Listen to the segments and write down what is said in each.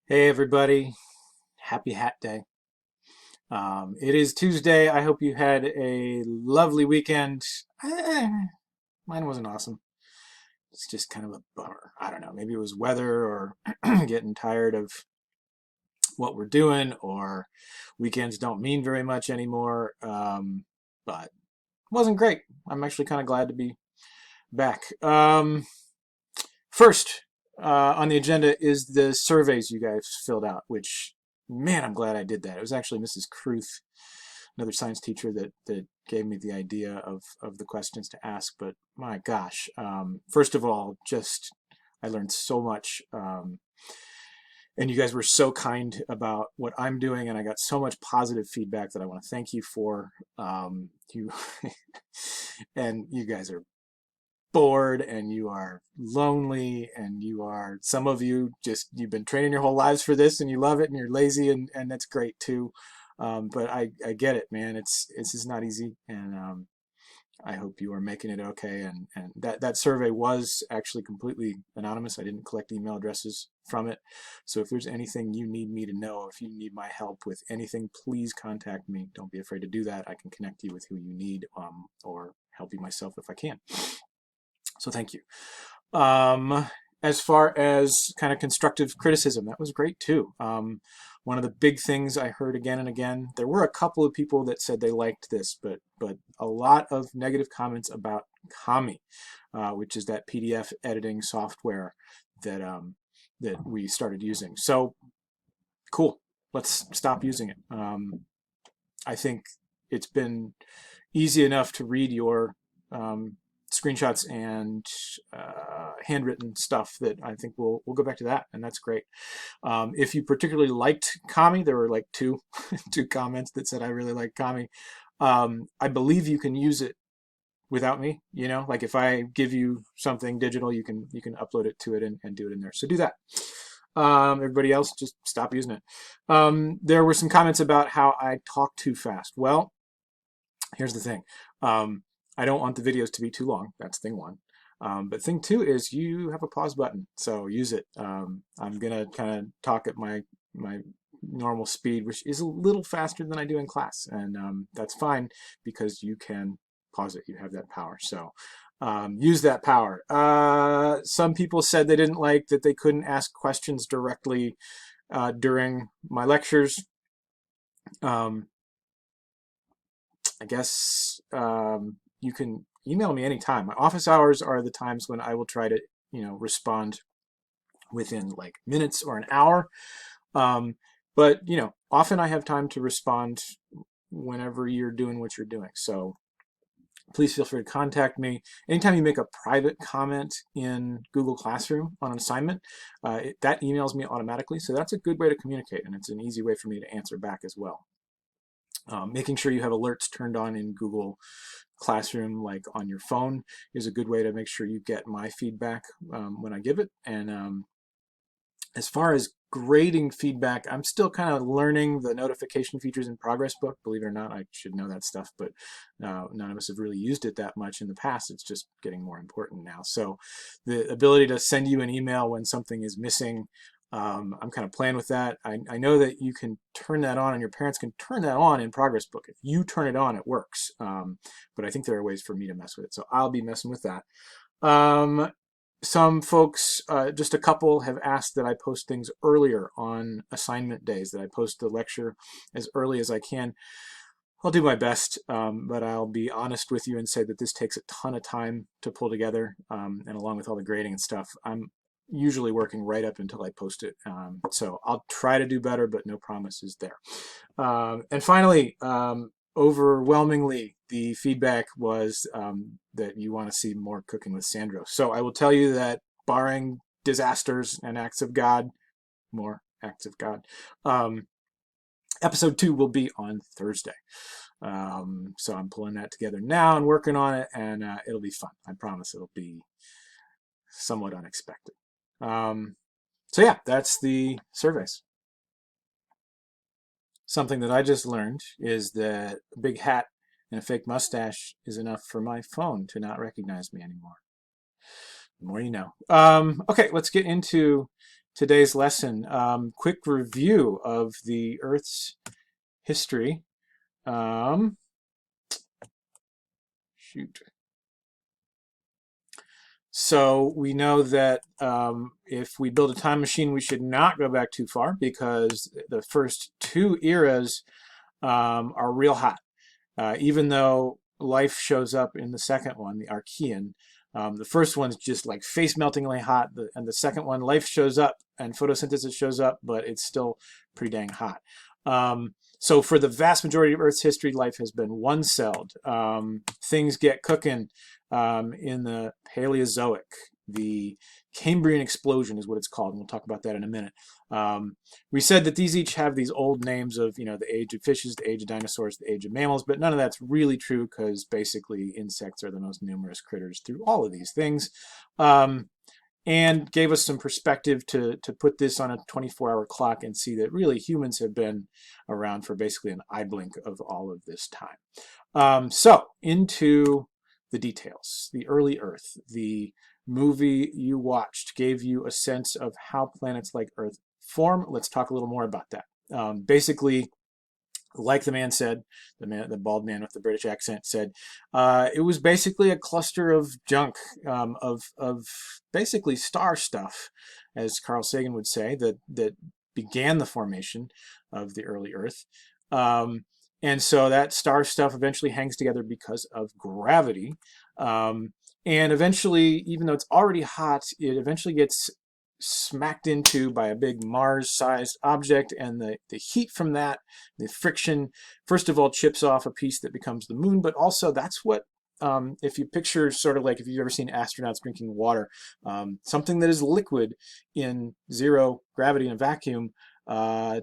Hey everybody, happy Hat Day. It is Tuesday. I hope you had a lovely weekend. Eh, Mine wasn't awesome. It's just kind of a bummer. I don't know. Maybe it was weather or getting tired of what we're doing, or weekends don't mean very much anymore. But it wasn't great. I'm actually kind of glad to be back. First on the agenda is the surveys you guys filled out, which, man, I'm glad I did that. It was actually Mrs. Kruth, another science teacher, that gave me the idea of the questions to ask. But my gosh, first of all, just I learned so much. And you guys were so kind about what I'm doing, and I got so much positive feedback that I want to thank you for. You and you guys are bored and you are lonely and you are, some of you just, you've been training your whole lives for this and you love it and you're lazy, and that's great too. But I get it, man. It's just not easy, and I hope you are making it okay. And that survey was actually completely anonymous. I didn't collect email addresses from it. So if there's anything you need me to know, if you need my help with anything, please contact me. Don't be afraid to do that. I can connect you with who you need, or help you myself if I can. So thank you. As far as kind of constructive criticism, that was great too. One of the big things I heard again and again, there were a couple of people that said they liked this, but a lot of negative comments about Kami, which is that PDF editing software that that we started using. So cool. Let's stop using it. I think it's been easy enough to read your screenshots and handwritten stuff that I think we'll go back to that, and that's great. If you particularly liked Kami, there were like two two comments that said I really like Kami. I believe you can use it without me. You know, like if I give you something digital, you can upload it to it and do it in there. So do that. Everybody else, just stop using it. There were some comments about how I talk too fast. Well, here's the thing. I don't want the videos to be too long. That's thing one. But thing two is you have a pause button, so use it. I'm gonna kind of talk at my normal speed, which is a little faster than I do in class, and that's fine because you can pause it. You have that power, so use that power. Some people said they didn't like that they couldn't ask questions directly during my lectures. Um, I guess you can email me anytime. My office hours are the times when I will try to, respond within like minutes or an hour. Um, but often I have time to respond whenever you're doing what you're doing. So please feel free to contact me. Anytime you make a private comment in Google Classroom on an assignment, that emails me automatically. So that's a good way to communicate, and it's an easy way for me to answer back as well. Making sure you have alerts turned on in Google Classroom, like on your phone, is a good way to make sure you get my feedback when I give it. And as far as grading feedback, I'm still kind of learning the notification features in Progress Book. Believe it or not, I should know that stuff, but none of us have really used it that much in the past. It's just getting more important now. So the ability to send you an email when something is missing, I'm kind of playing with that. I know that you can turn that on, and your parents can turn that on in Progress Book. If you turn it on, it works. But I think there are ways for me to mess with it. So I'll be messing with that. Some folks, just a couple, have asked that I post things earlier on assignment days, that I post the lecture as early as I can. I'll do my best, but I'll be honest with you and say that this takes a ton of time to pull together, and along with all the grading and stuff, I'm usually working right up until I post it. So I'll try to do better, but no promises there. And finally, overwhelmingly, the feedback was that you want to see more Cooking with Sandro. So I will tell you that, barring disasters and acts of God, more acts of God, episode 2 will be on Thursday. So I'm pulling that together now and working on it, and it'll be fun. I promise it'll be somewhat unexpected. So yeah, that's the surveys. Something that I just learned is that a big hat and a fake mustache is enough for my phone to not recognize me anymore. The more you know. Okay, let's get into today's lesson. Quick review of the Earth's history. Shoot. So we know that if we build a time machine, we should not go back too far because the first two eras are real hot. Even though life shows up in the second one, the Archean, the first one's just like face-meltingly hot, and the second one, life shows up and photosynthesis shows up, but it's still pretty dang hot. So for the vast majority of Earth's history, life has been one-celled. Things get cooking in the Paleozoic. The Cambrian explosion is what it's called, and we'll talk about that in a minute. We said that these each have these old names of, the age of fishes, the age of dinosaurs, the age of mammals, but none of that's really true because basically insects are the most numerous critters through all of these things. And gave us some perspective to put this on a 24-hour clock and see that really humans have been around for basically an eye blink of all of this time. So into the details. The early Earth, the movie you watched gave you a sense of how planets like Earth form. Let's talk a little more about that. Basically, like the man said, the bald man with the British accent said, it was basically a cluster of junk, of basically star stuff, as Carl Sagan would say, that began the formation of the early Earth. And so that star stuff eventually hangs together because of gravity. And eventually, even though it's already hot, it eventually gets smacked into by a big Mars-sized object, and the heat from that, the friction, first of all chips off a piece that becomes the moon, but also that's what, if you picture sort of like if you've ever seen astronauts drinking water, something that is liquid in zero gravity in a vacuum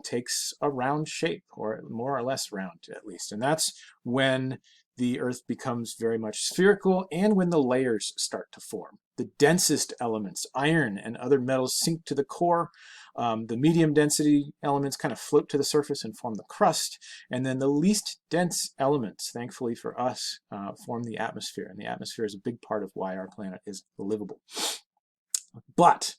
takes a round shape, or more or less round at least. And that's when the Earth becomes very much spherical and when the layers start to form. The densest elements, iron and other metals, sink to the core. The medium density elements kind of float to the surface and form the crust. And then the least dense elements, thankfully for us, form the atmosphere. And the atmosphere is a big part of why our planet is livable. But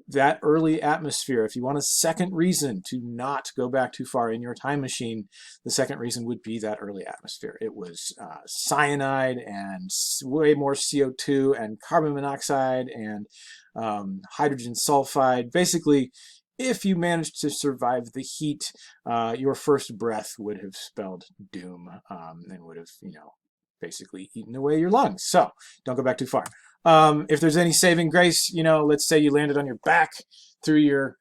that early atmosphere, if you want a second reason to not go back too far in your time machine, the second reason would be that early atmosphere. It was cyanide and way more CO2 and carbon monoxide and hydrogen sulfide. Basically, if you managed to survive the heat, your first breath would have spelled doom and would have, basically eaten away your lungs. So don't go back too far. If there's any saving grace, let's say you landed on your back through your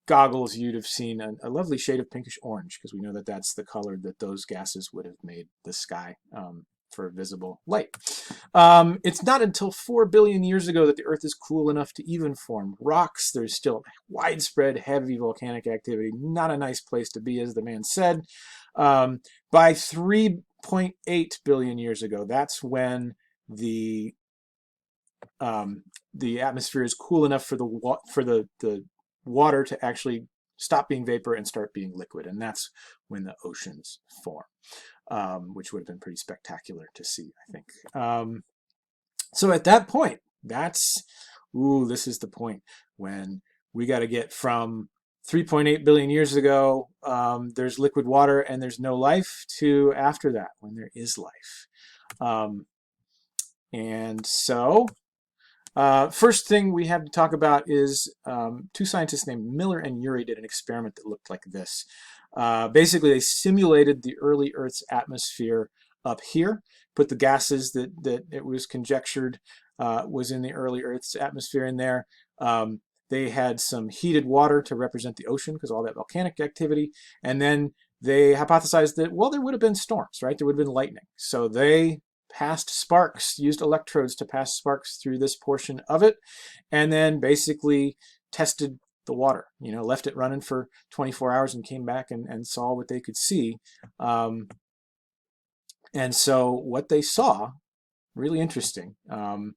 goggles, you'd have seen a lovely shade of pinkish orange, because we know that that's the color that those gases would have made the sky for visible light. It's not until 4 billion years ago that the Earth is cool enough to even form rocks. There's still widespread heavy volcanic activity. Not a nice place to be, as the man said. By 3.8 billion years ago, that's when the atmosphere is cool enough for the water to actually stop being vapor and start being liquid, and that's when the oceans form, which would have been pretty spectacular to see, I think. So at that point, this is the point when we got to get from 3.8 billion years ago, there's liquid water and there's no life, to after that, when there is life. And so, first thing we have to talk about is two scientists named Miller and Urey did an experiment that looked like this. Basically, they simulated the early Earth's atmosphere up here, put the gases that it was conjectured was in the early Earth's atmosphere in there. They had some heated water to represent the ocean because all that volcanic activity, and then they hypothesized that, well, there would have been storms, right? There would have been lightning. So they passed sparks, used electrodes to pass sparks through this portion of it, and then basically tested the water, left it running for 24 hours and came back and saw what they could see. And so what they saw, really interesting, and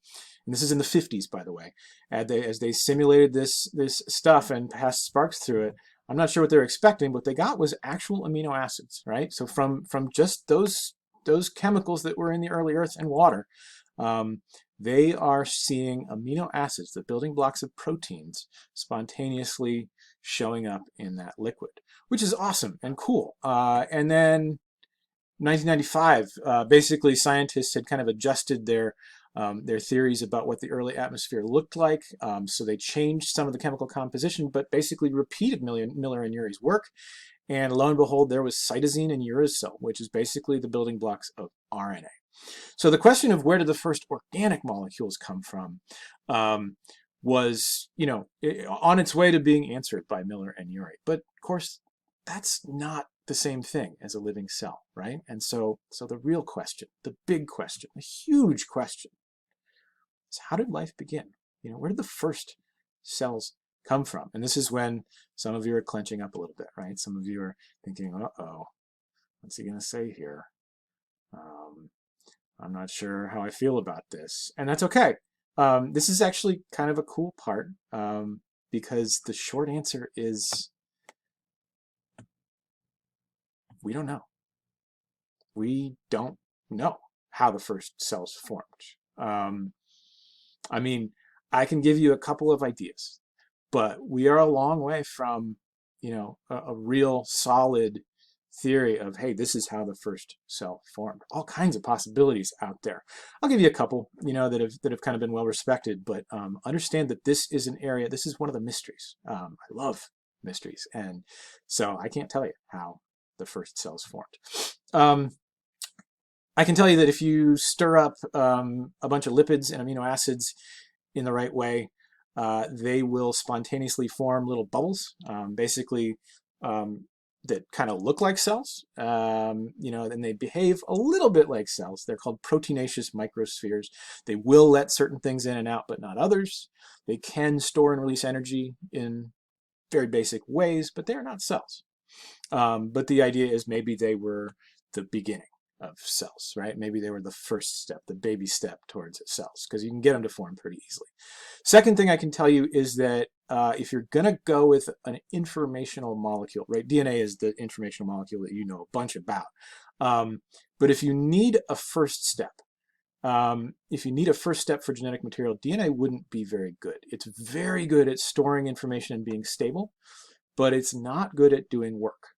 this is in the 50s, by the way, as they simulated this stuff and passed sparks through it, I'm not sure what they were expecting, but what they got was actual amino acids, right? So from just those chemicals that were in the early Earth and water, they are seeing amino acids, the building blocks of proteins, spontaneously showing up in that liquid, which is awesome and cool. And then 1995, basically scientists had kind of adjusted their theories about what the early atmosphere looked like. So they changed some of the chemical composition, but basically repeated Miller and Urey's work. And lo and behold, there was cytosine and uracil, which is basically the building blocks of RNA. So the question of where did the first organic molecules come from was, on its way to being answered by Miller and Urey. But of course, that's not the same thing as a living cell, right? And so the real question, the big question, the huge question is, how did life begin? Where did the first cells come from? And this is when some of you are clenching up a little bit, right? Some of you are thinking, uh-oh, what's he going to say here? I'm not sure how I feel about this. And that's okay. This is actually kind of a cool part because the short answer is we don't know. We don't know how the first cells formed. I mean, I can give you a couple of ideas, but we are a long way from, a real solid theory of, hey, this is how the first cell formed. All kinds of possibilities out there. I'll give you a couple, that have kind of been well respected, but understand that this is an area, this is one of the mysteries. I love mysteries, and so I can't tell you how the first cells formed. I can tell you that if you stir up a bunch of lipids and amino acids in the right way, they will spontaneously form little bubbles, basically that kind of look like cells, and they behave a little bit like cells. They're called proteinaceous microspheres. They will let certain things in and out, but not others. They can store and release energy in very basic ways, but they are not cells. But the idea is maybe they were the beginning of cells, right? Maybe they were the first step, the baby step towards cells, because you can get them to form pretty easily. Second thing I can tell you is that if you're going to go with an informational molecule, right? DNA is the informational molecule that you know a bunch about. But if you need a first step, for genetic material, DNA wouldn't be very good. It's very good at storing information and being stable, but it's not good at doing work,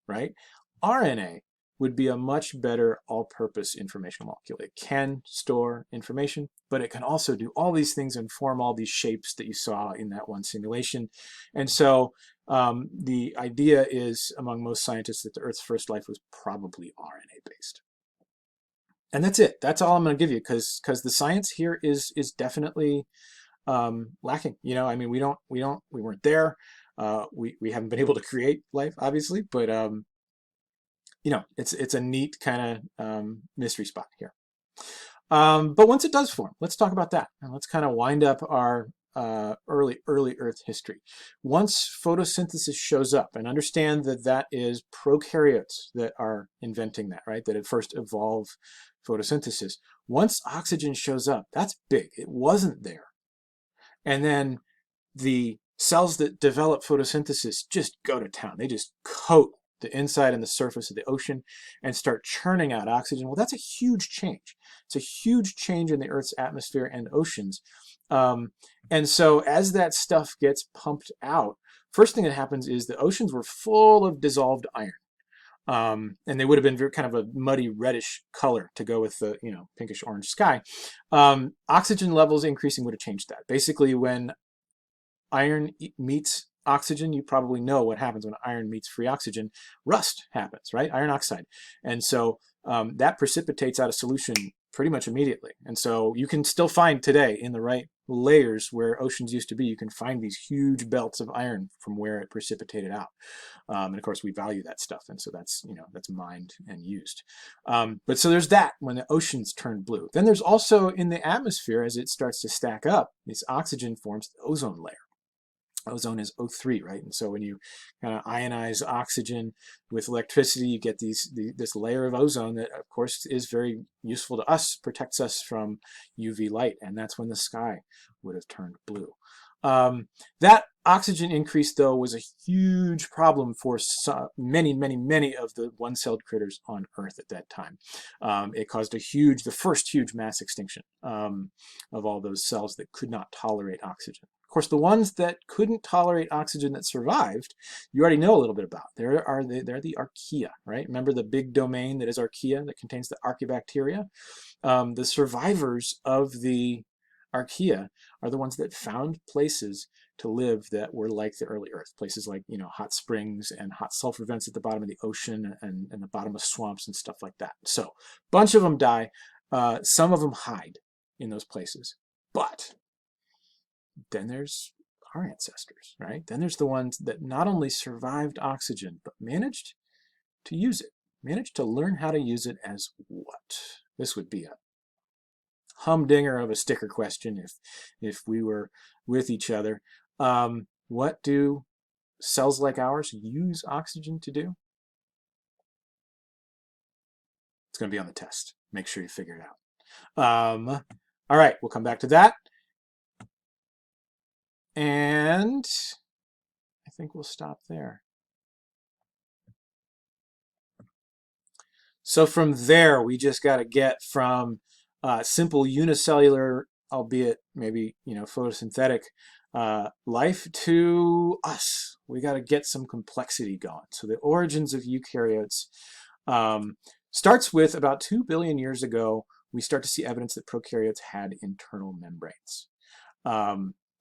right? RNA would be a much better all-purpose informational molecule. It can store information, but it can also do all these things and form all these shapes that you saw in that one simulation. And so the idea is, among most scientists, that the Earth's first life was probably RNA-based. And that's it. That's all I'm going to give you, because the science here is definitely lacking. I mean, we weren't there. We haven't been able to create life, obviously, but it's a neat kind of mystery spot here. But once it does form, let's talk about that, and let's kind of wind up our early Earth history. Once photosynthesis shows up, and understand that that is prokaryotes that are inventing that, right? That at first evolve photosynthesis. Once oxygen shows up, that's big. It wasn't there. And then the cells that develop photosynthesis just go to town. They just coat the inside and the surface of the ocean and start churning out oxygen. Well, that's a huge change. It's a huge change in the Earth's atmosphere and oceans. And so as that stuff gets pumped out, first thing that happens is the oceans were full of dissolved iron. And they would have been kind of a muddy reddish color to go with the pinkish orange sky. Oxygen levels increasing would have changed that. Basically, when iron meets oxygen, you probably know what happens when iron meets free oxygen. Rust happens, right? Iron oxide. And so that precipitates out a solution pretty much immediately. And so you can still find today in the right layers where oceans used to be, you can find these huge belts of iron from where it precipitated out. And of course, we value that stuff. And so that's, that's mined and used. But so there's that when the oceans turn blue. Then there's also in the atmosphere, as it starts to stack up, this oxygen forms the ozone layer. Ozone is O3, right? And so when you kind of ionize oxygen with electricity, you get this layer of ozone that, of course, is very useful to us, protects us from UV light, and that's when the sky would have turned blue. That oxygen increase, though, was a huge problem for many, many, many of the one-celled critters on Earth at that time. It caused the first huge mass extinction of all those cells that could not tolerate oxygen. Of course, the ones that couldn't tolerate oxygen that survived, you already know a little bit about. They're the archaea, right? Remember the big domain that is archaea that contains the archaebacteria? The survivors of the archaea are the ones that found places to live that were like the early Earth. Places like, hot springs and hot sulfur vents at the bottom of the ocean and the bottom of swamps and stuff like that. So a bunch of them die. Some of them hide in those places. But then there's our ancestors, right? Then there's the ones that not only survived oxygen, but managed to use it, managed to learn how to use it as what? This would be a humdinger of a sticker question if we were with each other. What do cells like ours use oxygen to do? It's going to be on the test. Make sure you figure it out. All right, we'll come back to that. And I think we'll stop there. So from there, we just got to get from simple unicellular, albeit maybe photosynthetic life, to us. We got to get some complexity going. So the origins of eukaryotes starts with about 2 billion years ago. We start to see evidence that prokaryotes had internal membranes.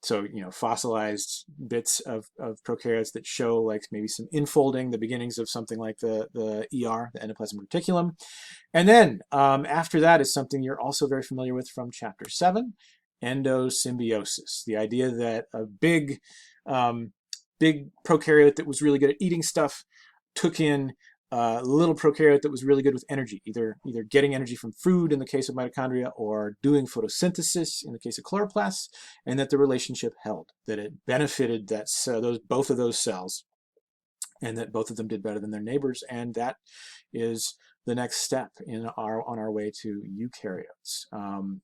So, fossilized bits of prokaryotes that show like maybe some infolding, the beginnings of something like the ER, the endoplasmic reticulum. And then after that is something you're also very familiar with from chapter 7, endosymbiosis. The idea that a big prokaryote that was really good at eating stuff took in a little prokaryote that was really good with energy, either getting energy from food in the case of mitochondria or doing photosynthesis in the case of chloroplasts, and that the relationship held, that it benefited both of those cells, and that both of them did better than their neighbors. And that is the next step on our way to eukaryotes.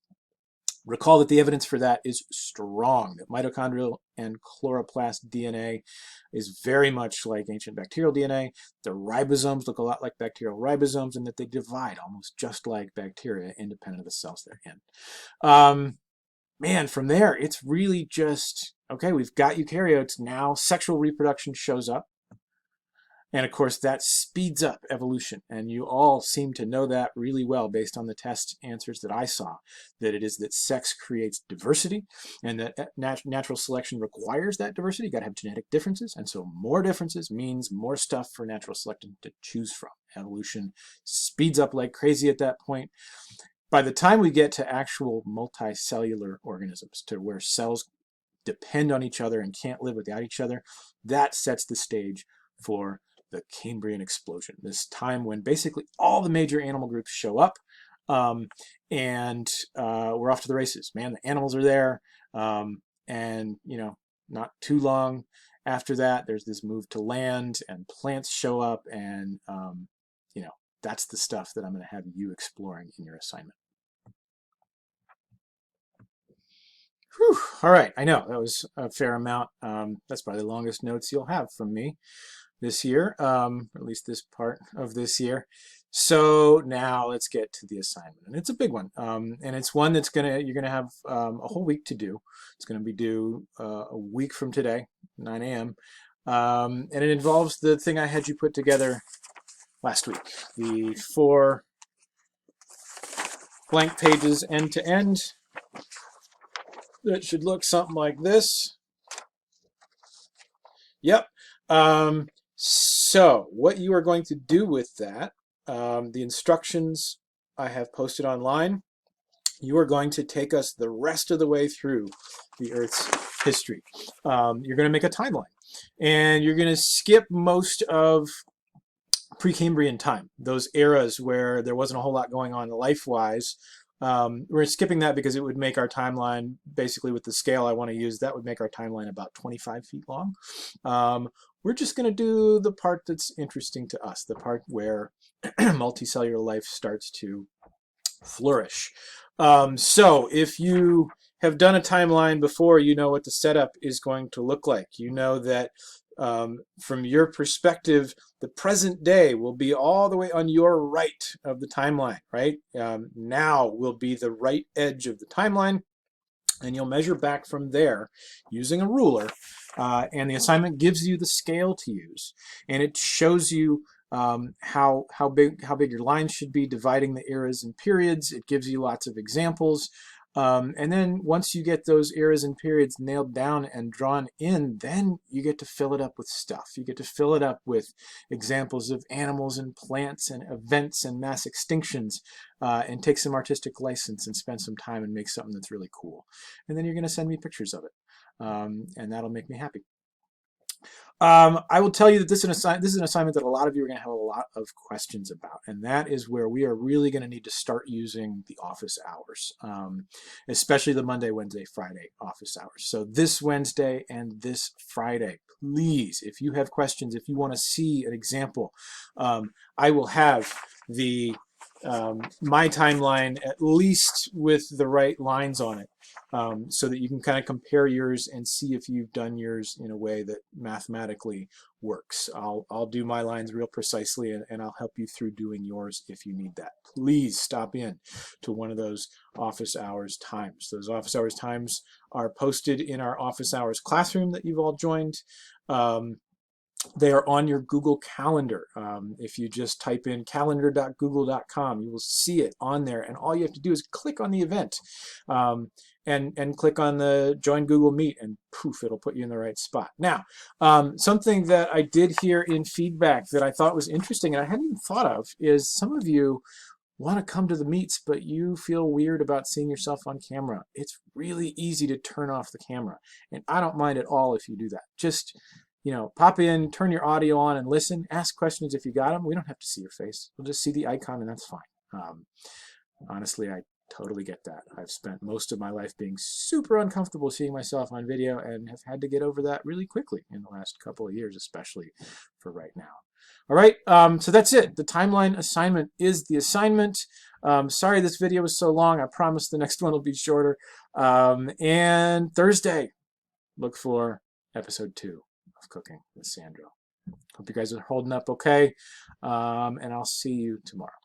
Recall that the evidence for that is strong, that mitochondrial and chloroplast DNA is very much like ancient bacterial DNA. The ribosomes look a lot like bacterial ribosomes, and that they divide almost just like bacteria, independent of the cells they're in. Man, from there, it's really just, okay, we've got eukaryotes. Now sexual reproduction shows up. And of course, that speeds up evolution. And you all seem to know that really well based on the test answers that I saw, that it is that sex creates diversity and that natural selection requires that diversity. You got to have genetic differences. And so more differences means more stuff for natural selection to choose from. Evolution speeds up like crazy at that point. By the time we get to actual multicellular organisms, to where cells depend on each other and can't live without each other, that sets the stage for the Cambrian explosion, this time when basically all the major animal groups show up, and we're off to the races. Man, the animals are there, and not too long after that, there's this move to land, and plants show up, and that's the stuff that I'm going to have you exploring in your assignment. Whew. All right, I know that was a fair amount. That's probably the longest notes you'll have from me this year, or at least this part of this year. So now let's get to the assignment, and it's a big one, and it's one that's you're gonna have a whole week to do. It's gonna be due a week from today, 9 a.m., and it involves the thing I had you put together last week, the 4 blank pages end to end. That should look something like this. Yep. So what you are going to do with that, the instructions I have posted online, you are going to take us the rest of the way through the Earth's history. You're going to make a timeline, and you're going to skip most of Precambrian time, those eras where there wasn't a whole lot going on life-wise. We're skipping that because it would make our timeline, basically with the scale I want to use, that would make our timeline about 25 feet long. We're just going to do the part that's interesting to us, the part where multicellular life starts to flourish. So if you have done a timeline before, you know what the setup is going to look like. You know that from your perspective, the present day will be all the way on your right of the timeline, right? Now will be the right edge of the timeline, and you'll measure back from there using a ruler, and the assignment gives you the scale to use, and it shows you how big your lines should be, dividing the eras and periods. It gives you lots of examples, and then once you get those eras and periods nailed down and drawn in, then you get to fill it up with stuff. You get to fill it up with examples of animals and plants and events and mass extinctions, and take some artistic license and spend some time and make something that's really cool. And then you're going to send me pictures of it, and that'll make me happy. I will tell you that this is an assignment that a lot of you are going to have a lot of questions about, and that is where we are really going to need to start using the office hours, especially the Monday, Wednesday, Friday office hours. So this Wednesday and this Friday, please, if you have questions, if you want to see an example, I will have the my timeline at least with the right lines on it, so that you can kind of compare yours and see if you've done yours in a way that mathematically works. I'll do my lines real precisely, and I'll help you through doing yours if you need that. Please stop in to one of those office hours times. Those office hours times are posted in our office hours classroom that you've all joined. They are on your Google Calendar. If you just type in calendar.google.com, you will see it on there, and all you have to do is click on the event, and click on the Join Google Meet, and poof, it'll put you in the right spot. Now, something that I did hear in feedback that I thought was interesting and I hadn't even thought of is some of you want to come to the meets, but you feel weird about seeing yourself on camera. It's really easy to turn off the camera, and I don't mind at all if you do that. Just pop in, turn your audio on and listen, ask questions if you got them. We don't have to see your face. We'll just see the icon, and that's fine. Honestly, I totally get that. I've spent most of my life being super uncomfortable seeing myself on video and have had to get over that really quickly in the last couple of years, especially for right now. All right, so that's it. The timeline assignment is the assignment. Sorry this video was so long. I promise the next one will be shorter. And Thursday, look for episode 2 of Cooking with Sandro. Hope you guys are holding up okay, and I'll see you tomorrow.